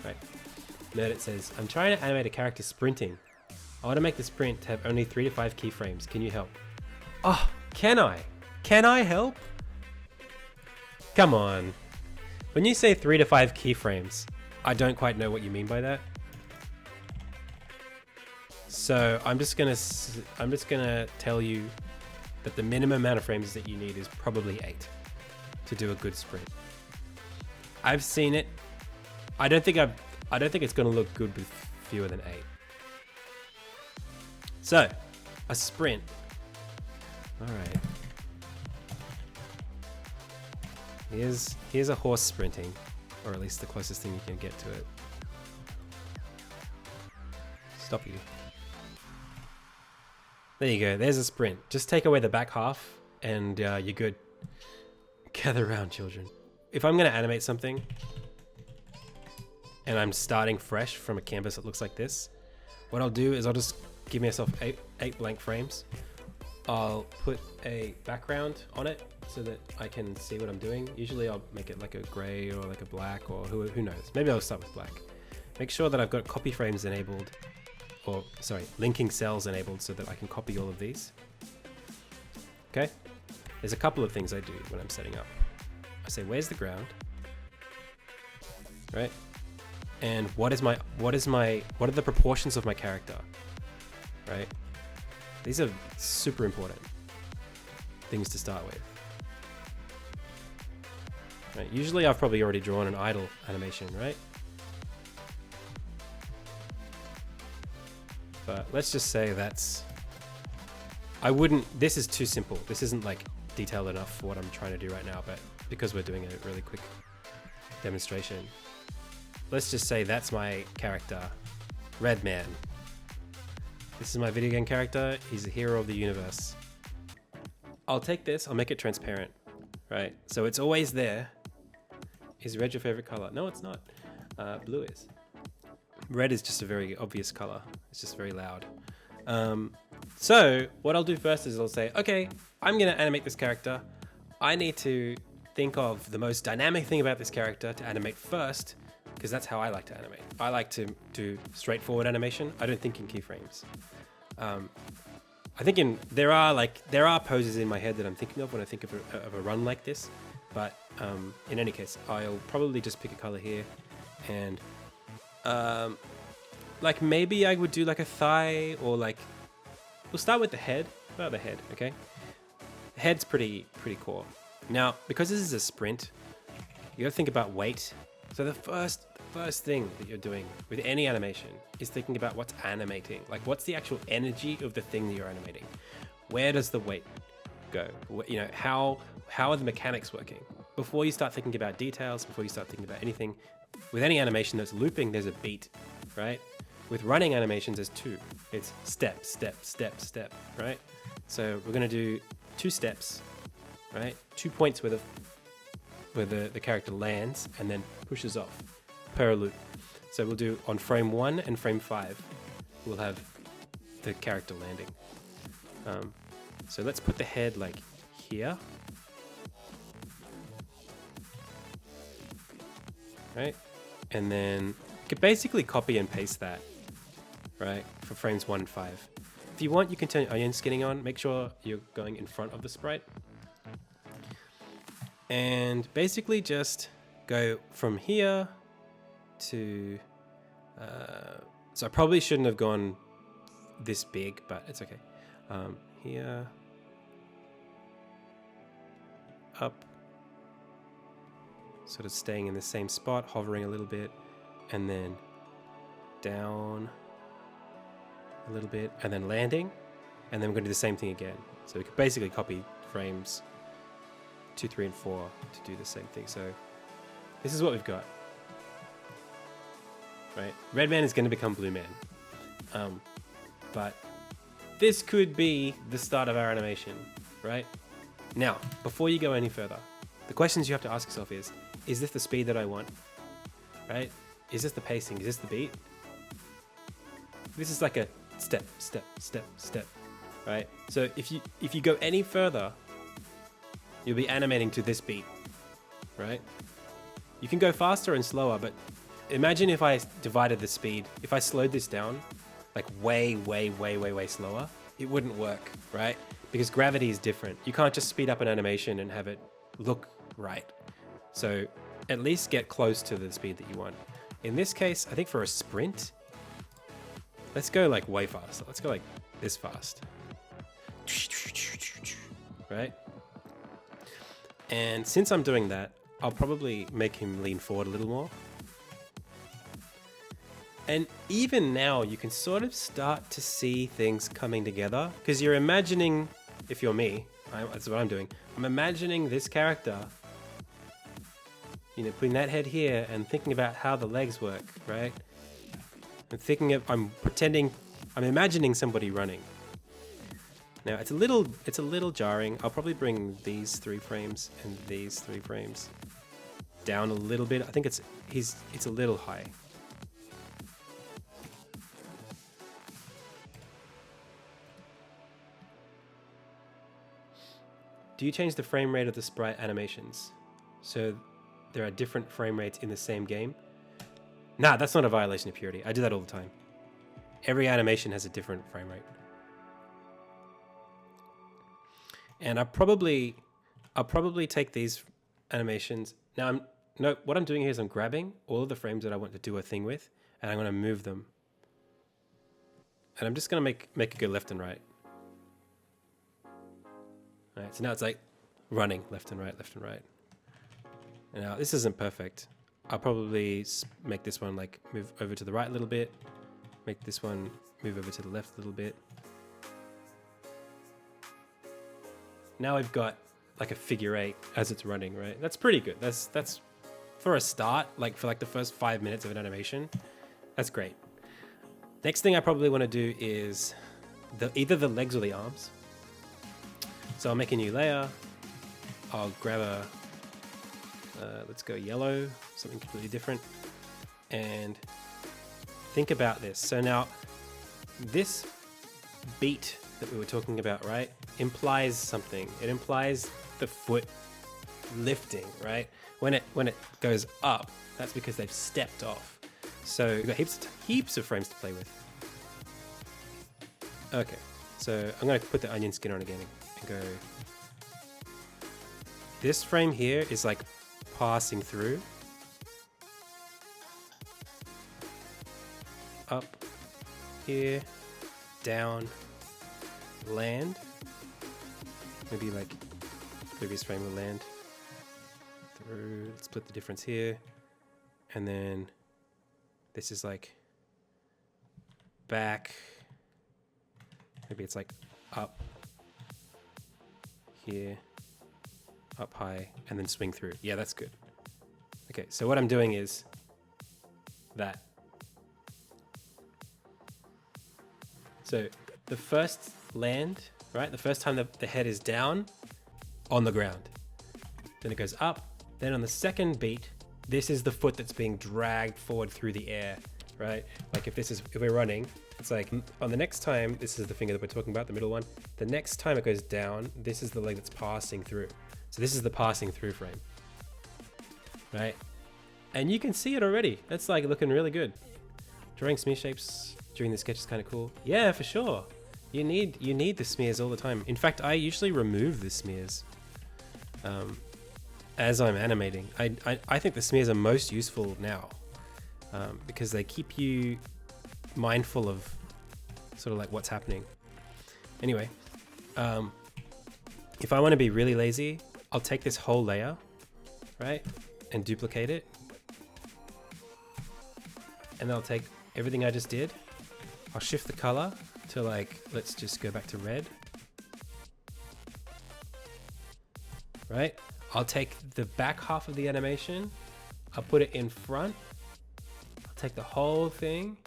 right? Nerdit says, I'm trying to animate a character sprinting. I want to make the sprint to have only 3 to 5 keyframes. Can you help? Oh, can I? Can I help? Come on. When you say 3 to 5 keyframes, I don't quite know what you mean by that. So I'm just gonna tell you that the minimum amount of frames that you need is probably 8 to do a good sprint. I've seen it. I don't think it's gonna look good with fewer than 8. So, a sprint. All right. Here's a horse sprinting, or at least the closest thing you can get to it. Stop you. There you go. There's a sprint. Just take away the back half, and you're good. Gather around, children. If I'm going to animate something, and I'm starting fresh from a canvas that looks like this, what I'll do is I'll just give myself eight blank frames. I'll put a background on it so that I can see what I'm doing. Usually I'll make it like a gray or like a black, or who knows. Maybe I'll start with black. Make sure that I've got copy frames enabled, or sorry, linking cells enabled so that I can copy all of these. Okay? There's a couple of things I do when I'm setting up. I say, where's the ground? Right? And what are the proportions of my character? Right? These are super important things to start with. Right, usually I've probably already drawn an idle animation, right? But let's just say this is too simple. This isn't like detailed enough for what I'm trying to do right now, but because we're doing a really quick demonstration, let's just say that's my character, Redman. This is my video game character. He's a hero of the universe. I'll take this, I'll make it transparent, right? So it's always there. Is red your favorite color? No, it's not. Blue is. Red is just a very obvious color. It's just very loud. So what I'll do first is I'll say, okay, I'm gonna animate this character. I need to think of the most dynamic thing about this character to animate first, because that's how I like to animate. I like to do straightforward animation. I don't think in keyframes. I think there are poses in my head that I'm thinking of when I think of a run like this, but in any case, I'll probably just pick a color here, and like maybe I would do like a thigh, or like we'll start with the head. About the head, okay? The head's pretty core. Now, because this is a sprint, you gotta think about weight. So the first thing that you're doing with any animation is thinking about what's animating. Like, what's the actual energy of the thing that you're animating? Where does the weight go? You know, how are the mechanics working? Before you start thinking about details, before you start thinking about anything, with any animation that's looping, there's a beat, right? With running animations, there's 2. It's step, step, step, step, right? So we're gonna do 2 steps, right? 2 points where the character lands and then pushes off per loop. So we'll do on frame 1 and frame 5, we'll have the character landing. So let's put the head like here. Right? And then you could basically copy and paste that, right? For frames 1 and 5. If you want, you can turn onion skinning on. Make sure you're going in front of the sprite. And basically just go from here to, so I probably shouldn't have gone this big, but it's okay. Here, up, sort of staying in the same spot, hovering a little bit, and then down a little bit, and then landing, and then we're going to do the same thing again. So we could basically copy frames 2, 3, and 4 to do the same thing. So this is what we've got. Right? Red Man is going to become Blue Man. But this could be the start of our animation, right? Now, before you go any further, the questions you have to ask yourself is this the speed that I want? Right? Is this the pacing? Is this the beat? This is like a step, step, step, step, right? So if you go any further, you'll be animating to this beat, right? You can go faster and slower, but imagine if I divided the speed, if I slowed this down, like way slower, it wouldn't work, right? Because gravity is different. You can't just speed up an animation and have it look right. So at least get close to the speed that you want. In this case, I think for a sprint, let's go like way faster. Let's go like this fast. Right? And since I'm doing that, I'll probably make him lean forward a little more. And even now, you can sort of start to see things coming together because you're imagining, if you're me, that's what I'm doing. I'm imagining this character, you know, putting that head here and thinking about how the legs work, right? I'm imagining somebody running. Now it's a little jarring. I'll probably bring these 3 frames and these 3 frames down a little bit. I think it's a little high. Do you change the frame rate of the sprite animations so there are different frame rates in the same game? Nah, that's not a violation of purity. I do that all the time. Every animation has a different frame rate. And I'll probably take these animations. Now what I'm doing here is I'm grabbing all of the frames that I want to do a thing with, and I'm going to move them. And I'm just going to make it go left and right. All right, so now it's like running left and right, left and right. And now this isn't perfect. I'll probably make this one like move over to the right a little bit. Make this one move over to the left a little bit. Now we've got like a figure 8 as it's running, right? That's pretty good. That's for a start, like for like the first 5 minutes of an animation. That's great. Next thing I probably want to do is either the legs or the arms. So I'll make a new layer. I'll grab let's go yellow, something completely different. And think about this. So now this beat that we were talking about, right, implies something. It implies the foot lifting, right? When it goes up, that's because they've stepped off. So we've got heaps of frames to play with. Okay, so I'm going to put the onion skin on again and go. This frame here is like passing through. Up, here, down, land. Maybe like previous frame will land through. Let's split the difference here. And then this is like back. Maybe it's like up here, up high, and then swing through. Yeah, that's good. Okay, so what I'm doing is that. So the first land, right? The first time the head is down on the ground. Then it goes up. Then on the second beat, this is the foot that's being dragged forward through the air, right? Like if we're running, it's like on the next time, this is the finger that we're talking about, the middle one. The next time it goes down, this is the leg that's passing through. So this is the passing through frame, right? And you can see it already. That's like looking really good. Drawing smear shapes during the sketch is kind of cool. Yeah, for sure. You need the smears all the time. In fact, I usually remove the smears as I'm animating. I think the smears are most useful now because they keep you mindful of sort of like what's happening. Anyway, if I want to be really lazy, I'll take this whole layer, right, and duplicate it. And I'll take everything I just did. I'll shift the color to like, let's just go back to red. Right? I'll take the back half of the animation. I'll put it in front. I'll take the whole thing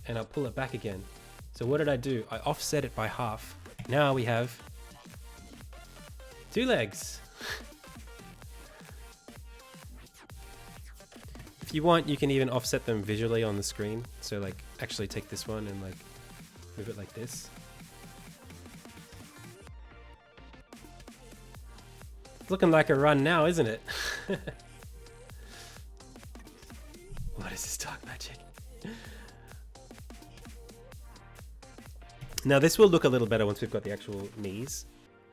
and I'll pull it back again. So what did I do? I offset it by half. Now we have 2 legs. If you want, you can even offset them visually on the screen. So like actually take this one and like move it like this. It's looking like a run now, isn't it? What is this dark magic? Now this will look a little better once we've got the actual knees.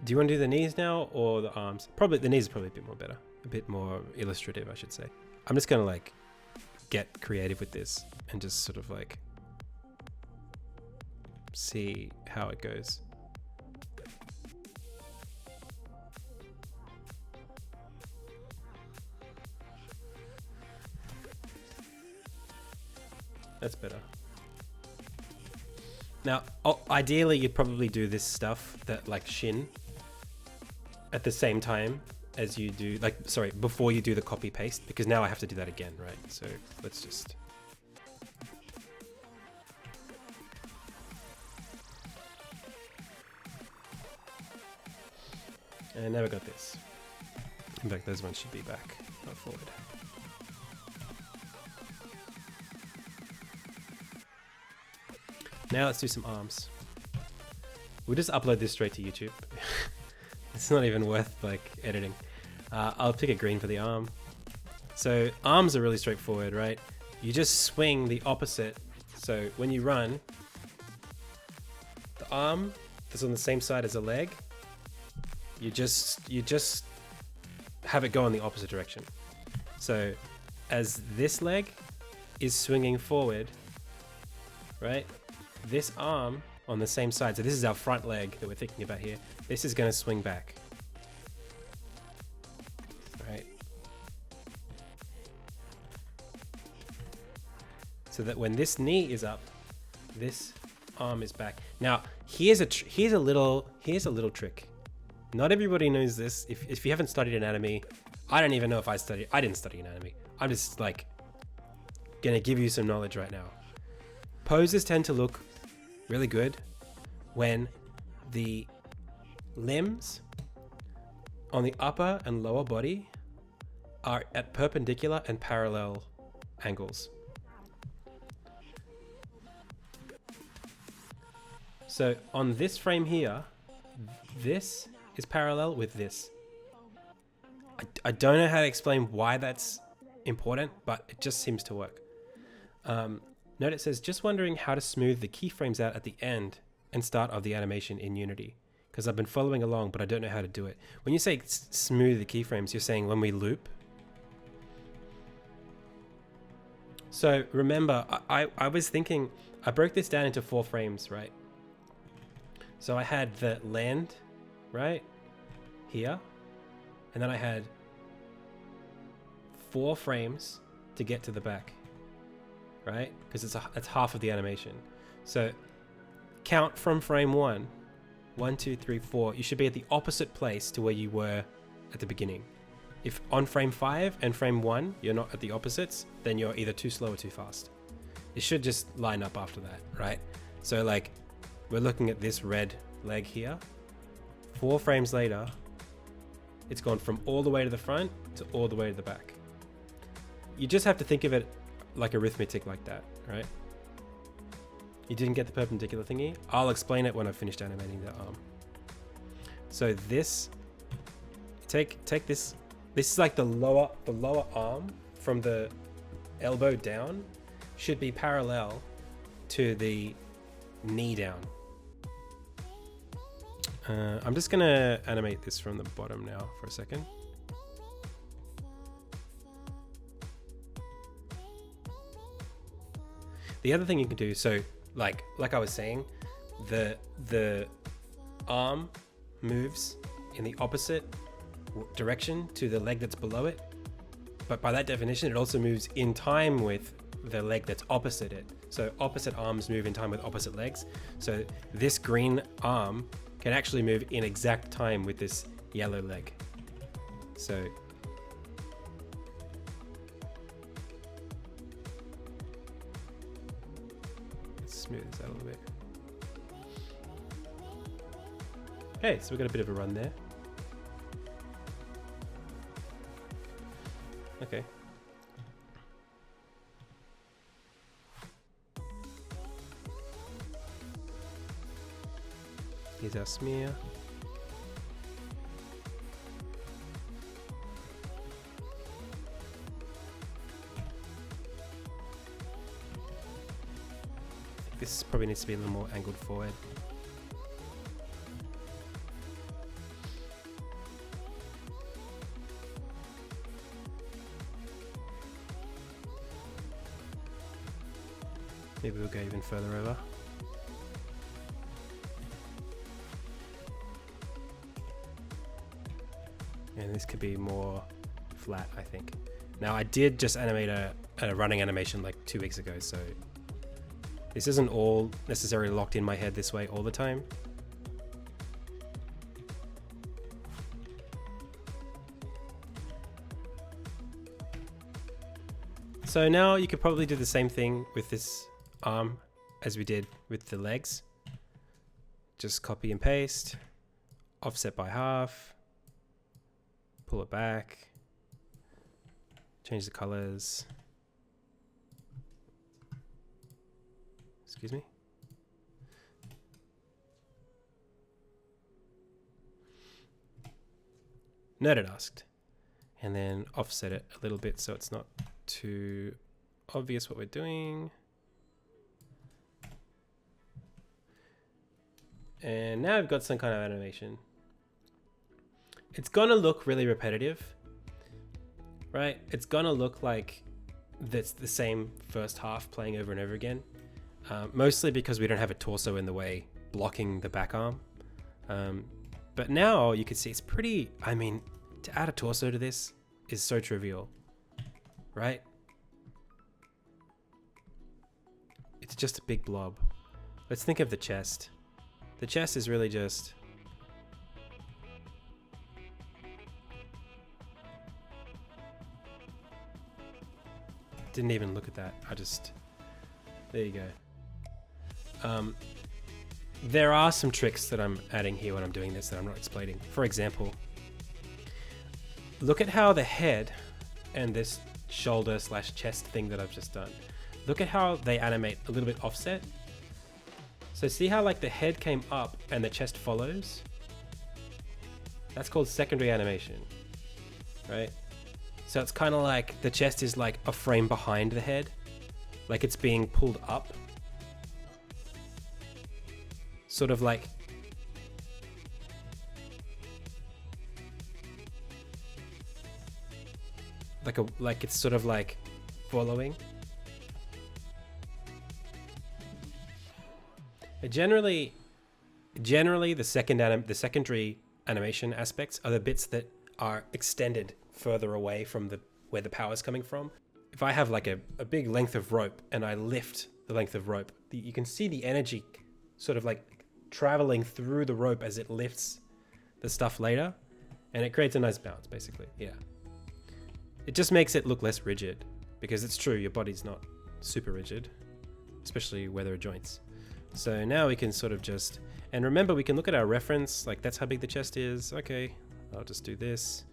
Do you want to do the knees now or the arms? Probably the knees are probably a bit more better. A bit more illustrative, I should say. I'm just gonna like get creative with this and just sort of like see how it goes. That's better. Now, ideally, you'd probably do this stuff that like Shin at the same time as you do, like, sorry, before you do the copy paste, because now I have to do that again, right? So let's just. And now we got this. In fact, those ones should be back, not forward. Now let's do some arms. We'll just upload this straight to YouTube. It's not even worth like editing. I'll pick a green for the arm. So arms are really straightforward, right? You just swing the opposite. So when you run, the arm that's on the same side as the leg, you just have it go in the opposite direction. So as this leg is swinging forward, right? This arm on the same side, so this is our front leg that we're thinking about here, this is going to swing back. Right? So that when this knee is up, this arm is back. Now, here's a little trick. Not everybody knows this. If you haven't studied anatomy, I don't even know if I didn't study anatomy. I'm just like going to give you some knowledge right now. Poses tend to look really good when the limbs on the upper and lower body are at perpendicular and parallel angles. So on this frame here, this is parallel with this. I don't know how to explain why that's important, but it just seems to work. Note it says, just wondering how to smooth the keyframes out at the end and start of the animation in Unity. Because I've been following along, but I don't know how to do it. When you say smooth the keyframes, you're saying when we loop. So remember, I was thinking, I broke this down into 4 frames, right? So I had the land, right? Here. And then I had 4 frames to get to the back. Right? Because it's half of the animation. So count from frame 1. 1, 2, 3, 4. You should be at the opposite place to where you were at the beginning. If on frame 5 and frame 1 you're not at the opposites, then you're either too slow or too fast. It should just line up after that, right? So like we're looking at this red leg here. 4 frames later, it's gone from all the way to the front to all the way to the back. You just have to think of it like arithmetic like that, right? You didn't get the perpendicular thingy? I'll explain it when I've finished animating the arm. So this, take this. This is like the lower arm from the elbow down should be parallel to the knee down. I'm just gonna animate this from the bottom now for a second. The other thing you can do, so like I was saying, the arm moves in the opposite direction to the leg that's below it, but by that definition, it also moves in time with the leg that's opposite it. So opposite arms move in time with opposite legs. So this green arm can actually move in exact time with this yellow leg. So smooth this out a little bit. Okay, so we've got a bit of a run there. Okay. Here's our smear. this probably needs to be a little more angled forward. Maybe we'll go even further over. And this could be more flat, I think. Now I did just animate a running animation like 2 weeks ago, so this isn't all necessarily locked in my head this way all the time. So now you could probably do the same thing with this arm as we did with the legs. Just copy and paste, offset by half, pull it back, change the colors. Excuse me. Nerdit asked. And then offset it a little bit so it's not too obvious what we're doing. And now I've got some kind of animation. It's gonna look really repetitive, right? It's gonna look like that's the same first half playing over and over again. Mostly because we don't have a torso in the way blocking the back arm. But now you can see it's pretty, I mean, to add a torso to this is so trivial, right? It's just a big blob. Let's think of the chest. The chest is really just didn't even look at that. There you go. There are some tricks that I'm adding here when I'm doing this that I'm not explaining. For example, look at how the head and this shoulder / chest thing that I've just done, look at how they animate a little bit offset. So see how like the head came up and the chest follows? That's called secondary animation, right? So it's kind of like the chest is like a frame behind the head, like it's being pulled up. Sort of like it's sort of like following. Generally the secondary animation aspects are the bits that are extended further away from where the power is coming from. If I have like a big length of rope and I lift the length of rope, you can see the energy sort of like traveling through the rope as it lifts the stuff later, and it creates a nice bounce basically. Yeah. It just makes it look less rigid, because it's true, your body's not super rigid, especially where there are joints. So now we can sort of just, and remember we can look at our reference, like that's how big the chest is. Okay, I'll just do this.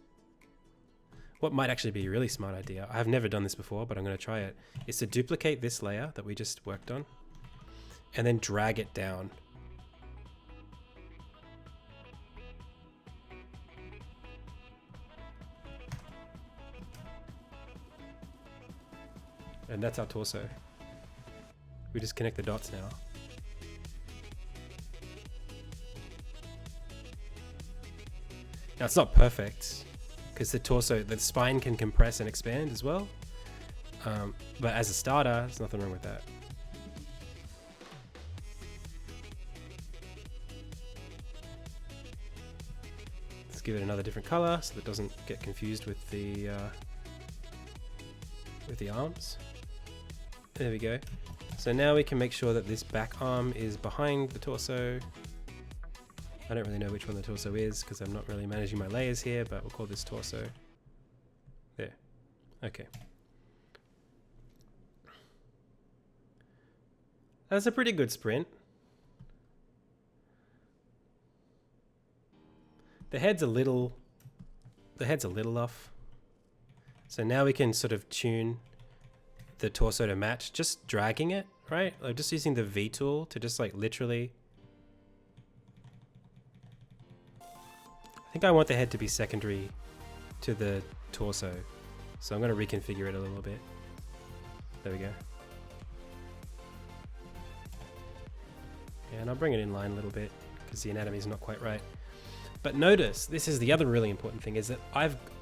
What might actually be a really smart idea, I've never done this before, but I'm going to try it, is to duplicate this layer that we just worked on and then drag it down. And that's our torso. We just connect the dots now. Now it's not perfect because the spine can compress and expand as well. But as a starter, there's nothing wrong with that. Let's give it another different color so that it doesn't get confused with the arms. There we go. So now we can make sure that this back arm is behind the torso. I don't really know which one the torso is because I'm not really managing my layers here, but we'll call this torso. There. Okay. That's a pretty good sprint. The head's a little off. So now we can sort of tune the torso to match, just dragging it, right? Like just using the V tool to just like literally. I think I want the head to be secondary to the torso. So I'm going to reconfigure it a little bit. There we go. And I'll bring it in line a little bit because the anatomy is not quite right. But notice, this is the other really important thing, is that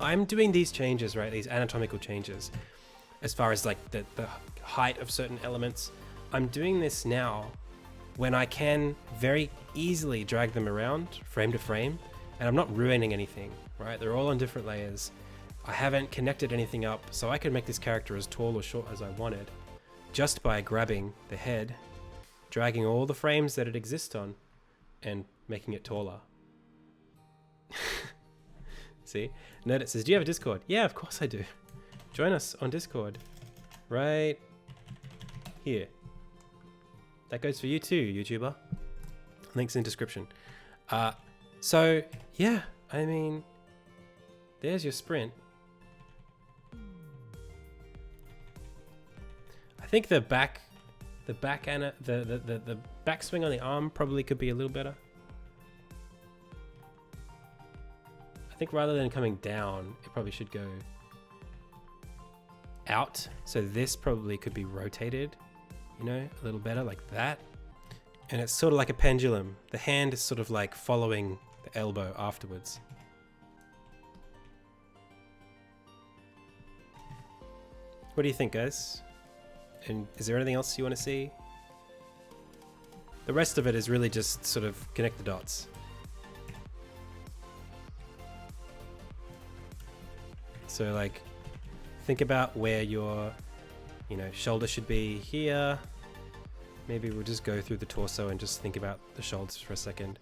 I'm doing these changes, right? These anatomical changes, as far as like the height of certain elements. I'm doing this now when I can very easily drag them around frame to frame, and I'm not ruining anything, right? They're all on different layers. I haven't connected anything up, so I can make this character as tall or short as I wanted just by grabbing the head, dragging all the frames that it exists on, and making it taller. See? Nerdit says, do you have a Discord? Yeah, of course I do. Join us on Discord. Right here. That goes for you too, YouTuber. Links in description. So, yeah, I mean, there's your sprint. I think the backswing on the arm probably could be a little better. I think rather than coming down, it probably should go out. So this probably could be rotated, you know, a little better like that. And it's sort of like a pendulum. The hand is sort of like following the elbow afterwards. What do you think, guys? And is there anything else you want to see? The rest of it is really just sort of connect the dots. So like, think about where your, you know, shoulder should be here. Maybe we'll just go through the torso and just think about the shoulders for a second.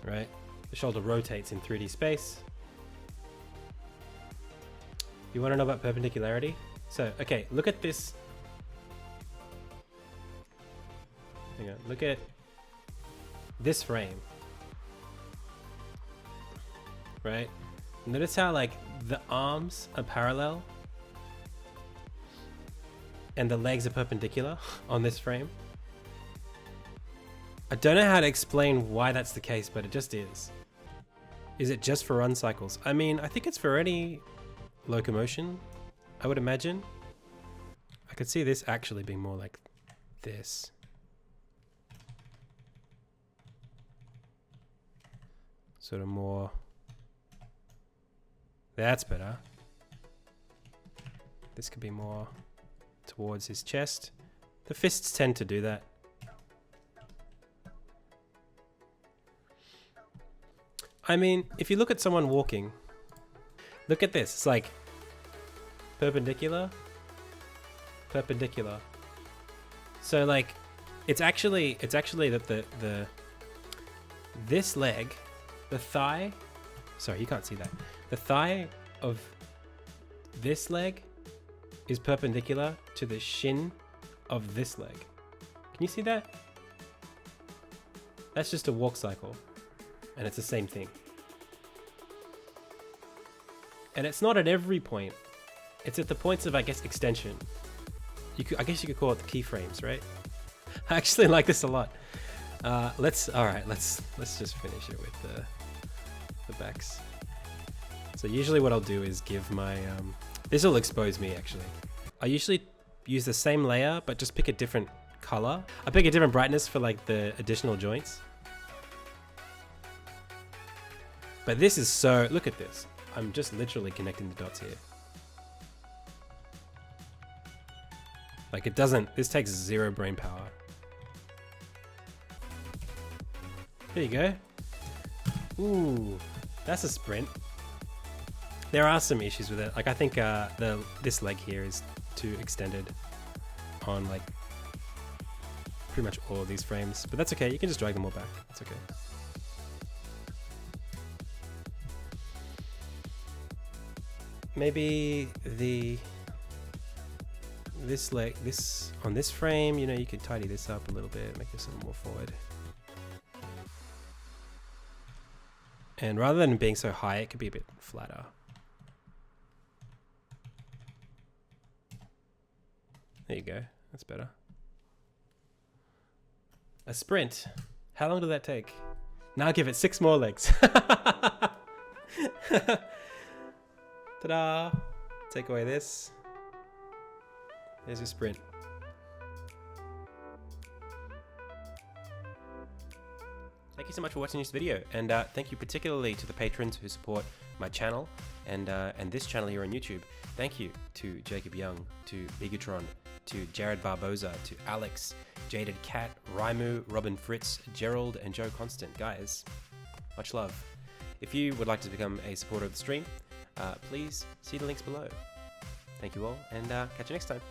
Right? The shoulder rotates in 3D space. You want to know about perpendicularity? So, okay, look at this. Hang on, look at this frame. Right? Notice how like the arms are parallel and the legs are perpendicular on this frame. I don't know how to explain why that's the case, but it just is. Is it just for run cycles? I mean, I think it's for any locomotion, I would imagine. I could see this actually being more like this. Sort of more. That's better. This could be more towards his chest. The fists tend to do that. I mean, if you look at someone walking, look at this. It's like perpendicular, perpendicular. So like, it's actually that this leg, the thigh, sorry, you can't see that. The thigh of this leg is perpendicular to the shin of this leg. Can you see that? That's just a walk cycle, and it's the same thing. And it's not at every point. It's at the points of, I guess, extension. I guess you could call it the keyframes, right? I actually like this a lot. Let's just finish it with the backs. So usually what I'll do is give my, this will expose me actually. I usually use the same layer, but just pick a different color. I pick a different brightness for like the additional joints. But this is so, look at this. I'm just literally connecting the dots here. Like it doesn't, this takes zero brain power. There you go. Ooh, that's a sprint. There are some issues with it. Like I think this leg here is too extended on like pretty much all of these frames, but that's okay. You can just drag them all back. It's okay. Maybe this leg, on this frame, you know, you could tidy this up a little bit, make this a little more forward. And rather than being so high, it could be a bit flatter. There you go, that's better. A sprint. How long did that take? Now give it 6 more legs. Ta-da! take away this. There's your sprint. Thank you so much for watching this video, and thank you particularly to the patrons who support my channel and this channel here on YouTube. Thank you to Jacob Young, to Bigatron, to Jared Barboza, to Alex, Jaded Cat, Raimu, Robin Fritz, Gerald, and Joe Constant. Guys, much love. If you would like to become a supporter of the stream, please see the links below. Thank you all, and catch you next time.